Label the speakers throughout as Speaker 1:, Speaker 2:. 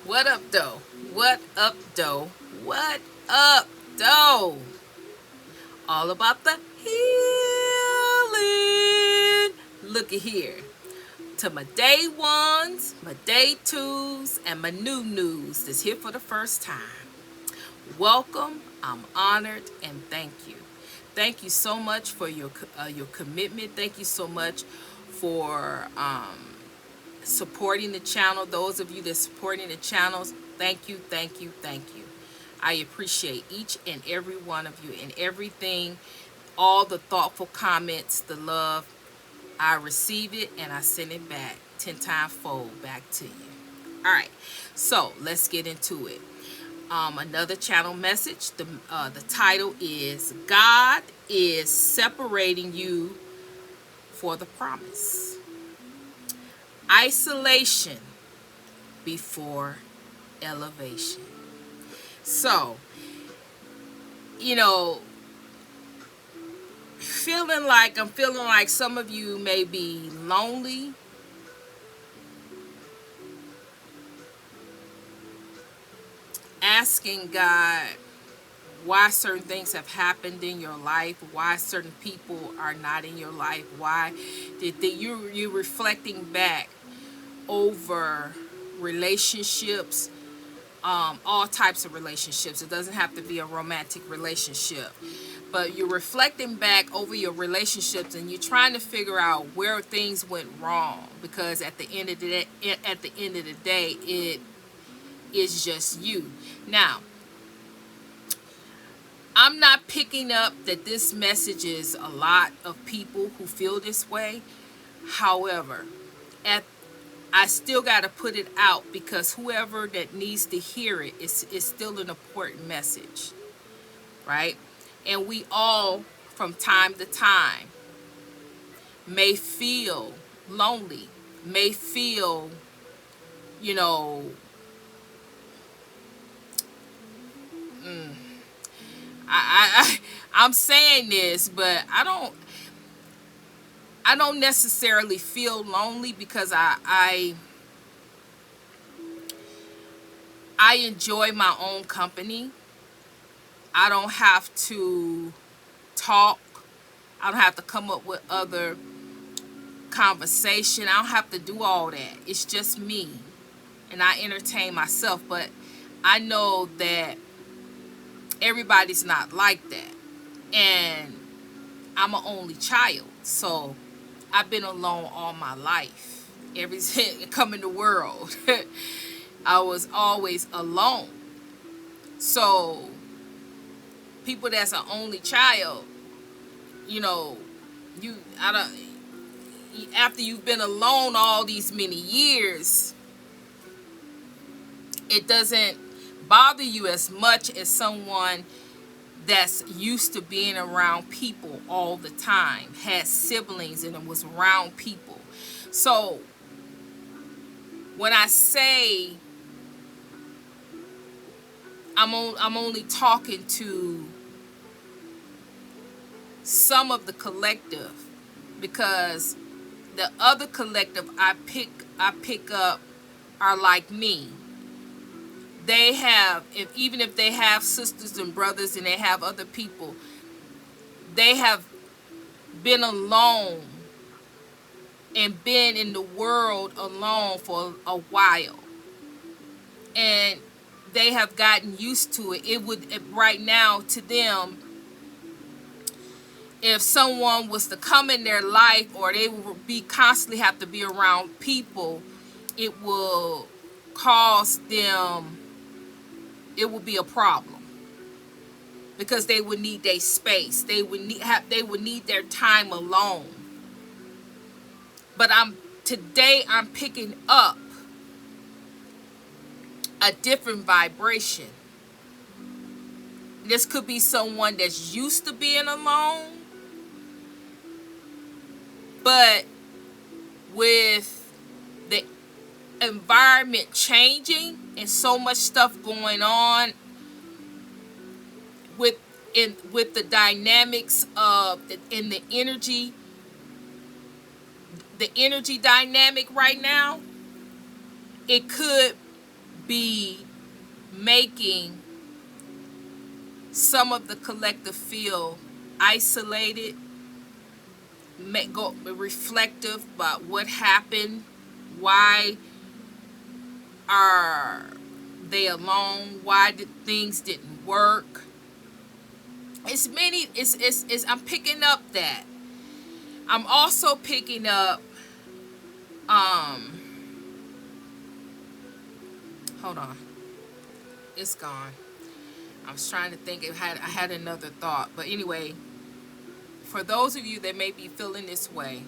Speaker 1: What up, though? What up, though? What up, though? All about the healing. Looky here. To my day ones, my day twos, and my new news that's here for the first time. Welcome. I'm honored and thank you. Thank you so much for your commitment. Thank you so much for supporting the channel. Those of you that supporting the channels, thank you, thank you, thank you. I appreciate each and every one of you and everything, all the thoughtful comments, the love. I receive it and I send it back 10 times fold back to you. All right, so let's get into it. Another channel message. The title is God is separating you for the promise. Isolation before elevation. So, you know, I'm feeling like some of you may be lonely. Asking God why certain things have happened in your life, why certain people are not in your life, why you're reflecting back over relationships, all types of relationships. It doesn't have to be a romantic relationship, but you're reflecting back over your relationships and you're trying to figure out where things went wrong, because at the end of the day, it is just you. Now, I'm not picking up that this message is a lot of people who feel this way. However, I still got to put it out, because whoever that needs to hear it is still an important message, right? And we all, from time to time, may feel lonely, may feel, you know, I'm saying this, but I don't necessarily feel lonely, because I enjoy my own company. I don't have to talk. I don't have to come up with other conversation. I don't have to do all that. It's just me, and I entertain myself. But I know that everybody's not like that, and I'm an only child, so I've been alone all my life. Every coming to world, I was always alone. So people that's an only child, you know, I don't. After you've been alone all these many years, it doesn't bother you as much as someone that's used to being around people all the time, had siblings, and was around people. So when I say I'm only talking to some of the collective, because the other collective I pick up are like me. They have, even if they have sisters and brothers and they have other people, they have been alone and been in the world alone for a while, and they have gotten used to it. Right now, to them, if someone was to come in their life, or they would be constantly have to be around people, it will cause them, it will be a problem, because they would need their space. They would need their time alone. But today I'm picking up a different vibration. This could be someone that's used to being alone, but with the environment changing and so much stuff going on with the dynamics of in the energy dynamic right now, it could be making some of the collective feel isolated, go reflective about what happened, why are they alone, why did things didn't work. It's I'm picking up that. I'm also picking up um hold on, it's gone. I was trying to think. I had another thought, but anyway, for those of you that may be feeling this way,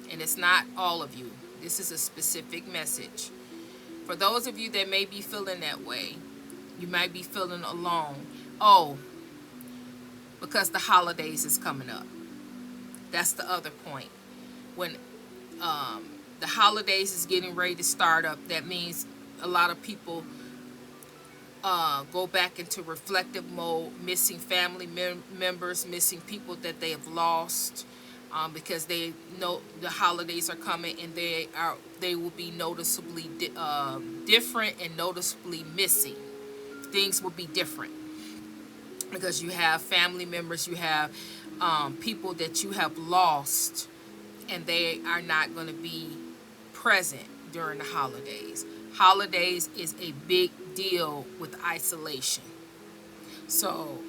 Speaker 1: and it's not all of you, this is a specific message. For those of you that may be feeling that way, you might be feeling alone. Oh, because the holidays is coming up. That's the other point. When the holidays is getting ready to start up, that means a lot of people go back into reflective mode, missing family members, missing people that they have lost, because they know the holidays are coming, and they will be noticeably different and noticeably missing. Things will be different because you have family members, you have people that you have lost, and they are not going to be present during the holidays. Holidays is a big deal with isolation. So,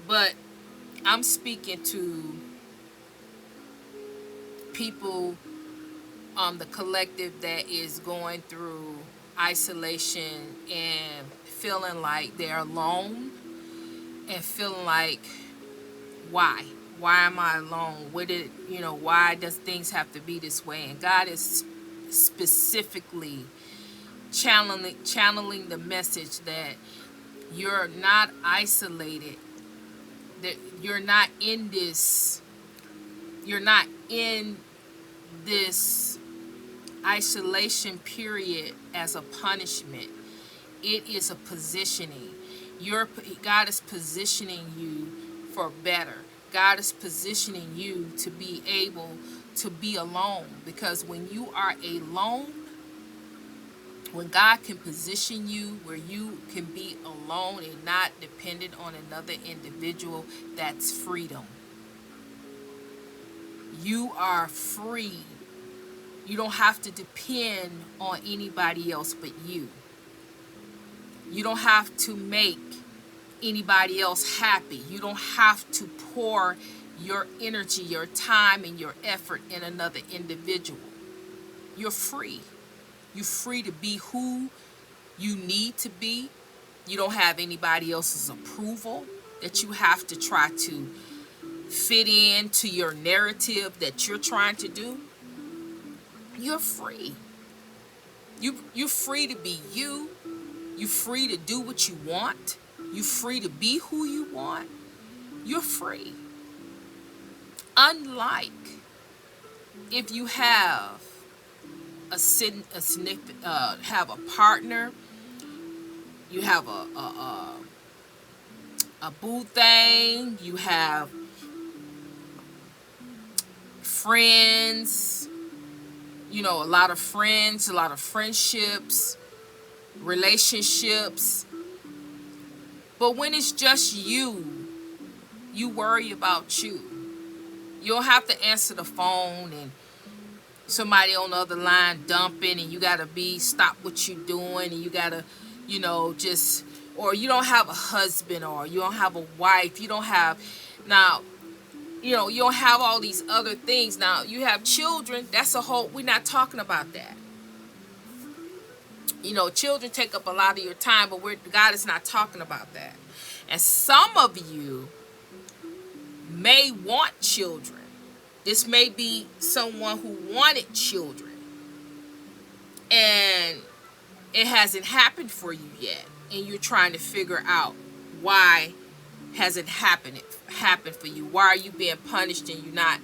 Speaker 1: but I'm speaking to people, the collective that is going through isolation and feeling like they're alone, and feeling like, why? Why am I alone? Why does things have to be this way? And God is specifically channeling the message that you're not isolated, that you're not in this isolation period as a punishment. It is a positioning. God is positioning you for better. God is positioning you to be able to be alone, because when you are alone, when God can position you where you can be alone and not dependent on another individual, that's freedom. You are free. You don't have to depend on anybody else but you. You don't have to make anybody else happy. You don't have to pour your energy, your time, and your effort in another individual. You're free. You're free to be who you need to be. You don't have anybody else's approval that you have to try to fit into your narrative that you're trying to do. You're free. You're free to be you. You're free to do what you want. You're free to be who you want. You're free. Unlike if you have have a partner, you have a boo thing, you have friends, a lot of friends, a lot of friendships, relationships. But when it's just you worry about you. You don't have to answer the phone and somebody on the other line dumping, and you gotta stop what you're doing, and you gotta, just, or you don't have a husband, or you don't have a wife, you don't have, now, you don't have all these other things. Now, you have children, we're not talking about that. Children take up a lot of your time, but God is not talking about that. And some of you may want children. This may be someone who wanted children, and it hasn't happened for you yet, and you're trying to figure out why hasn't happened for you. Why are you being punished and you're not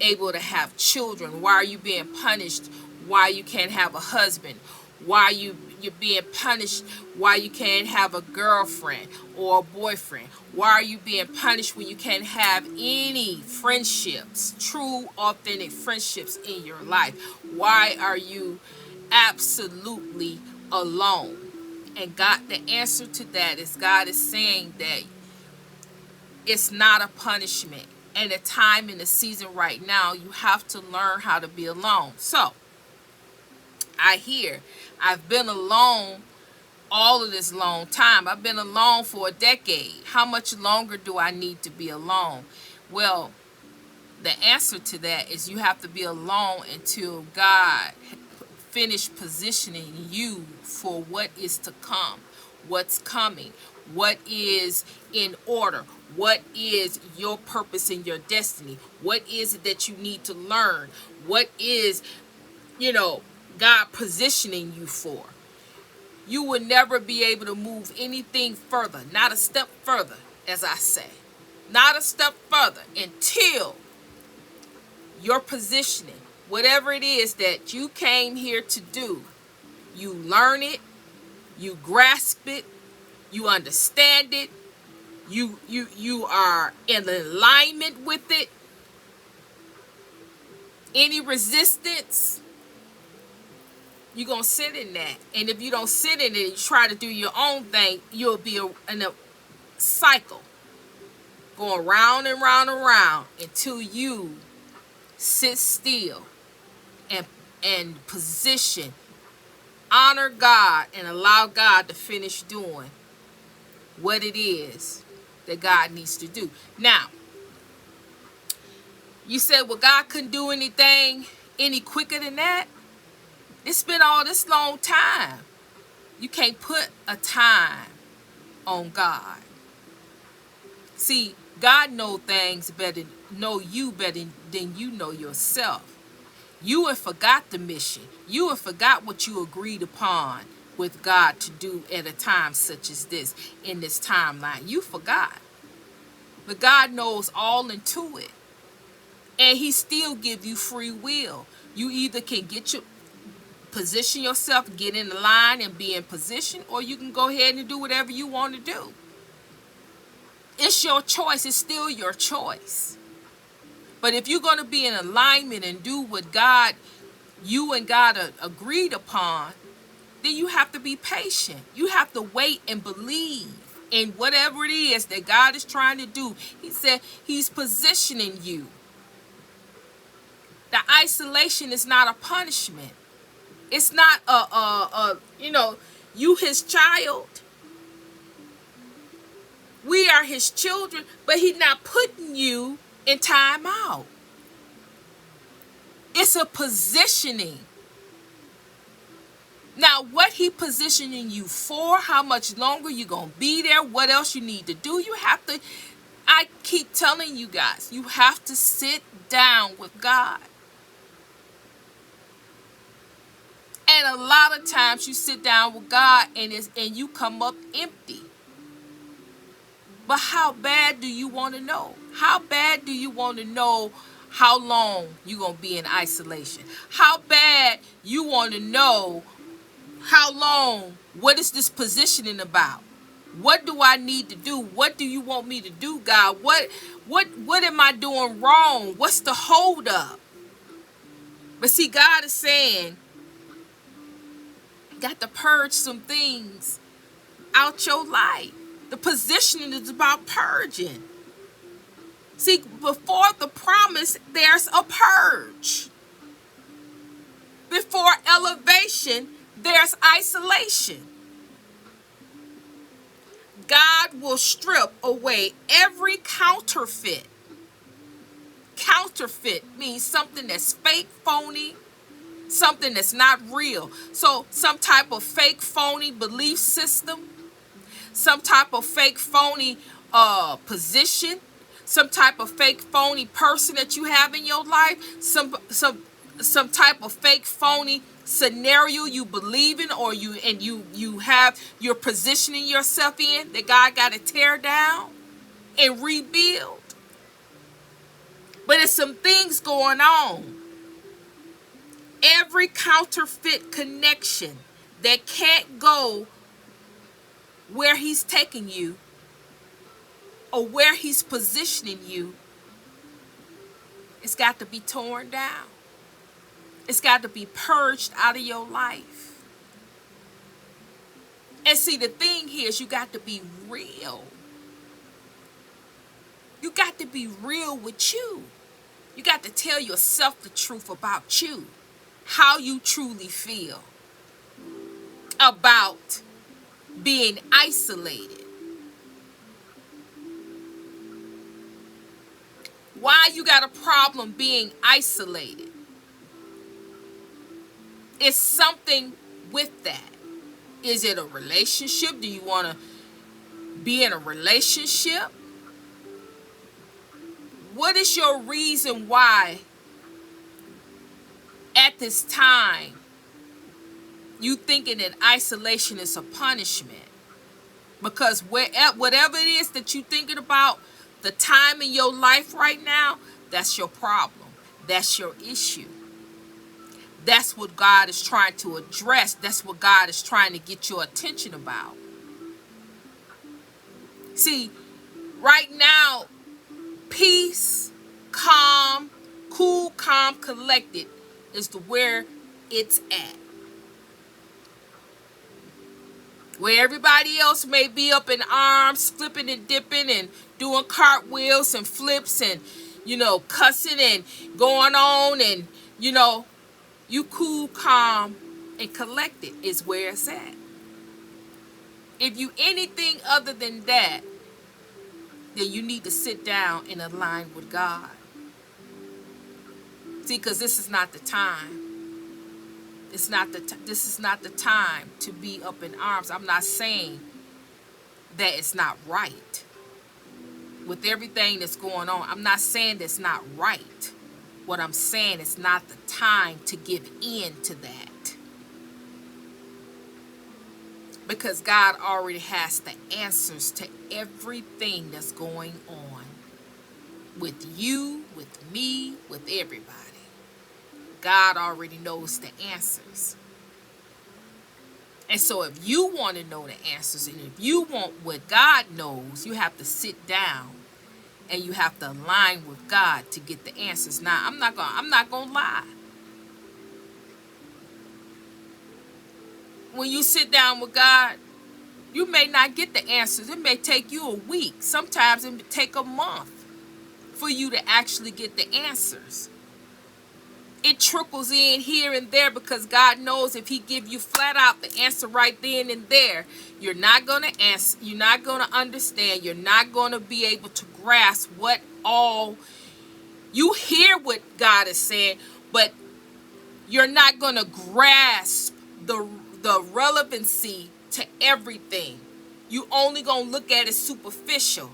Speaker 1: able to have children? Why are you being punished? Why you can't have a husband? Why you're being punished? Why you can't have a girlfriend or a boyfriend? Why are you being punished when you can't have any friendships, true, authentic friendships in your life? Why are you absolutely alone. And God, the answer to that is God is saying that it's not a punishment. And a time in the season right now, you have to learn how to be alone. So, I've been alone all of this long time. I've been alone for a decade. How much longer do I need to be alone? Well, the answer to that is you have to be alone until God finish positioning you for what is to come, what's coming, what is in order, what is your purpose and your destiny, what is it that you need to learn, what is, God positioning you for. You will never be able to move anything further, not a step further, as I say, not a step further until your positioning, whatever it is that you came here to do, you learn it, you grasp it, you understand it, you are in alignment with it. Any resistance, you're going to sit in that. And if you don't sit in it, you try to do your own thing, you'll be in a cycle going round and round and round until you sit still and position, honor God, and allow God to finish doing what it is that God needs to do. Now, you said, well, God couldn't do anything any quicker than that. It's been all this long time. You can't put a time on God. See, God knows things better, know you better than you know yourself. You have forgot the mission. You have forgot what you agreed upon with God to do at a time such as this, in this timeline. You forgot. But God knows all into it. And he still gives you free will. You either can position yourself, get in the line and be in position, or you can go ahead and do whatever you want to do. It's your choice. It's still your choice. But if you're going to be in alignment and do what you and God agreed upon, then you have to be patient. You have to wait and believe in whatever it is that God is trying to do. He said he's positioning you. The isolation is not a punishment. It's not you his child. We are his children, but he's not putting you in time out. It's a positioning. Now, what he positioning you for, how much longer you going to be there, what else you need to do, I keep telling you guys, you have to sit down with God. And a lot of times you sit down with God and you come up empty. But how bad do you want to know? How bad do you want to know how long you're going to be in isolation? How bad you want to know how long, what is this positioning about? What do I need to do? What do you want me to do, God? What am I doing wrong? What's the hold up? But see, God is saying, got to purge some things out your life. The positioning is about purging. See, before the promise, there's a purge. Before elevation, there's isolation. God will strip away every counterfeit. Counterfeit means something that's fake, phony, something that's not real. So some type of fake, phony belief system, some type of fake, phony position, some type of fake, phony person that you have in your life, some type of fake, phony scenario you believe in, or you're positioning yourself in, that God got to tear down and rebuild. But there's some things going on. Every counterfeit connection that can't go where he's taking you or where he's positioning you, it's got to be torn down. It's got to be purged out of your life. And see, the thing here is you got to be real. You got to be real with you. You got to tell yourself the truth about you, how you truly feel about being isolated. Why you got a problem being isolated? It's something with that. Is it a relationship? Do you want to be in a relationship? What is your reason why at this time you thinking that isolation is a punishment? Because whatever it is that you thinking about, the time in your life right now, that's your problem. That's your issue. That's what God is trying to address. That's what God is trying to get your attention about. See, right now, peace, calm, cool, calm, collected is where it's at. Where everybody else may be up in arms, flipping and dipping and doing cartwheels and flips and, cussing and going on and, you cool, calm, and collected is where it's at. If you anything other than that, then you need to sit down and align with God. See, because this is not the time. This is not the time to be up in arms. I'm not saying that it's not right. With everything that's going on, I'm not saying that's not right. What I'm saying is not the time to give in to that. Because God already has the answers to everything that's going on. With you, with me, with everybody. God already knows the answers. And so if you want to know the answers, and if you want what God knows, you have to sit down and you have to align with God to get the answers. Now, I'm not gonna lie. When you sit down with God, you may not get the answers. It may take you a week. Sometimes it may take a month for you to actually get the answers. It trickles in here and there because God knows if he give you flat out the answer right then and there, you're not going to answer, you're not going to understand, you're not going to be able to grasp what all you hear what God is saying, but you're not going to grasp the relevancy to everything. You only going to look at it superficial.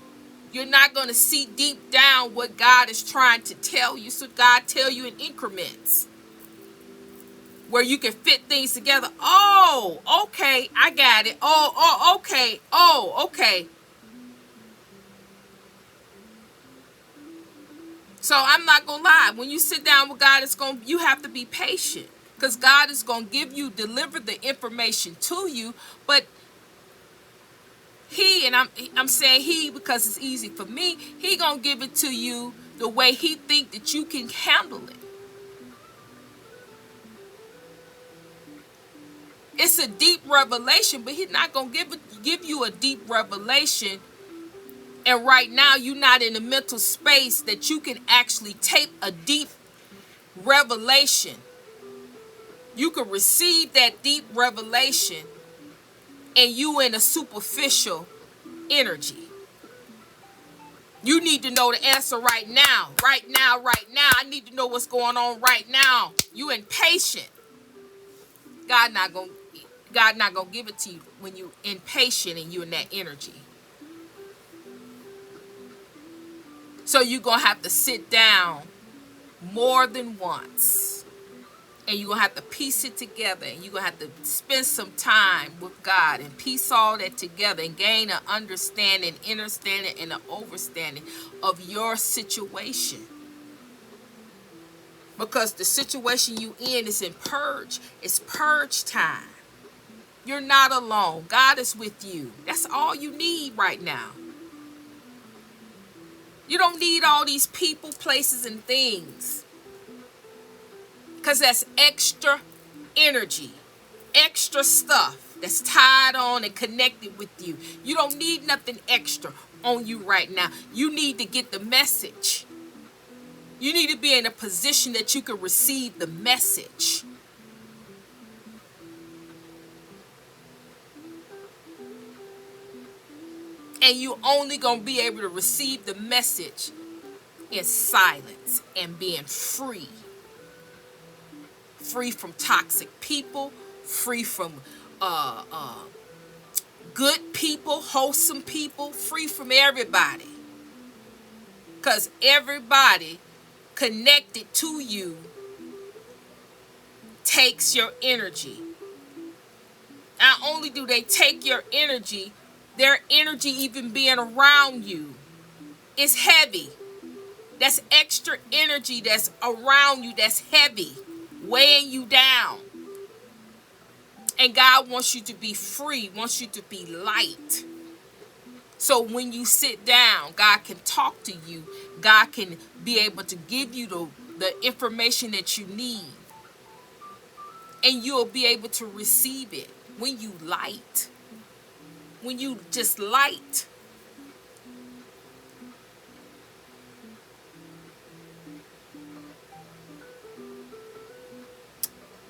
Speaker 1: You're not going to see deep down what God is trying to tell you. So God tell you in increments where you can fit things together. Oh, okay, I got it. Oh, okay. Oh, okay. So I'm not going to lie. When you sit down with God, you have to be patient because God is going to deliver the information to you, but I'm saying he because it's easy for me, he gonna give it to you the way he think that you can handle it. It's a deep revelation, but he's not gonna give you a deep revelation. And right now you're not in a mental space that you can actually take a deep revelation. You can receive that deep revelation and you in a superficial energy. You need to know the answer right now. Right now, right now. I need to know what's going on right now. You impatient. God not gonna give it to you when you impatient and you in that energy. So you're gonna have to sit down more than once. And you're going to have to piece it together. And you're going to have to spend some time with God and piece all that together and gain an understanding, understanding, and an overstanding of your situation. Because the situation you in is in purge. It's purge time. You're not alone. God is with you. That's all you need right now. You don't need all these people, places, and things. Because that's extra energy, extra stuff that's tied on and connected with you. You don't need nothing extra on you right now. You need to get the message. You need to be in a position that you can receive the message. And you only going to be able to receive the message in silence and being free. Free from toxic people, free from good people, wholesome people, free from everybody. Because everybody connected to you takes your energy. Not only do they take your energy, their energy even being around you is heavy. That's extra energy that's around you that's heavy, weighing you down. And God wants you to be free, wants you to be light. So when you sit down, God can talk to you. God can be able to give you the information that you need. And you'll be able to receive it when you light. When you just light.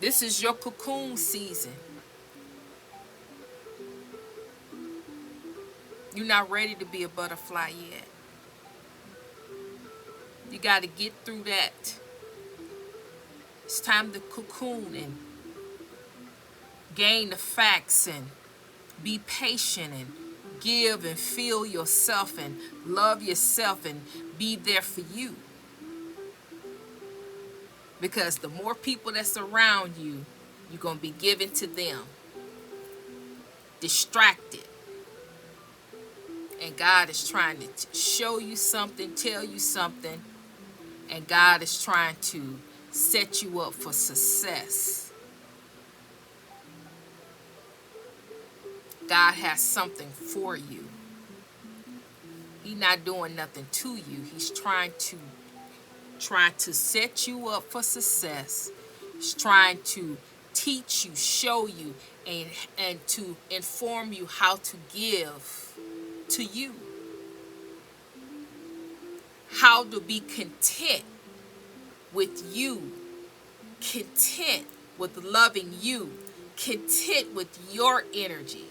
Speaker 1: This is your cocoon season. You're not ready to be a butterfly yet. You got to get through that. It's time to cocoon and gain the facts and be patient and give and feel yourself and love yourself and be there for you. Because the more people that's around you, you're going to be giving to them. Distracted. And God is trying to show you something, tell you something. And God is trying to set you up for success. God has something for you. He's not doing nothing to you. He's trying to set you up for success. He's trying to teach you, show you, and to inform you how to give to you. How to be content with you. Content with loving you. Content with your energy.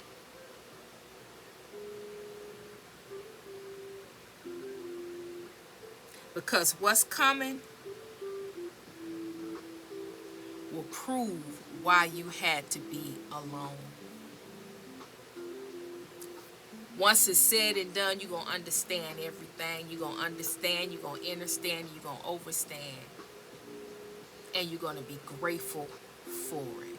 Speaker 1: Because what's coming will prove why you had to be alone. Once it's said and done, you're going to understand everything. You're going to understand, you're going to understand, you're going to overstand. And you're going to be grateful for it.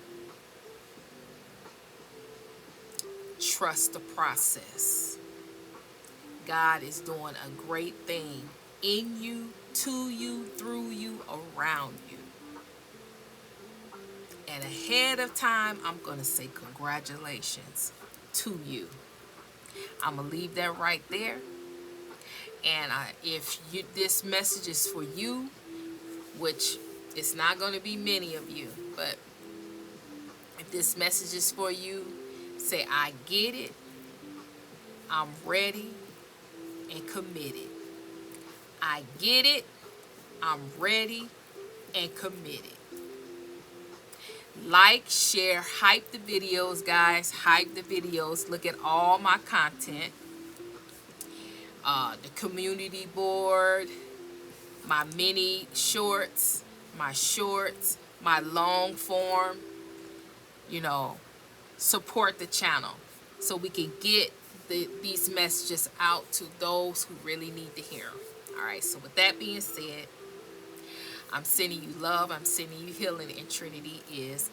Speaker 1: Trust the process. God is doing a great thing in you, to you, through you, around you. And ahead of time, I'm going to say congratulations to you. I'm going to leave that right there. And if this message is for you, which it's not going to be many of you, but if this message is for you, say, I get it, I'm ready and committed. I get it, I'm ready and committed. Like, share, hype the videos, guys. Hype the videos. Look at all my content. The community board, my mini shorts, my long form. Support the channel so we can get these messages out to those who really need to hear them. All right, so with that being said, I'm sending you love, I'm sending you healing, and Trinity is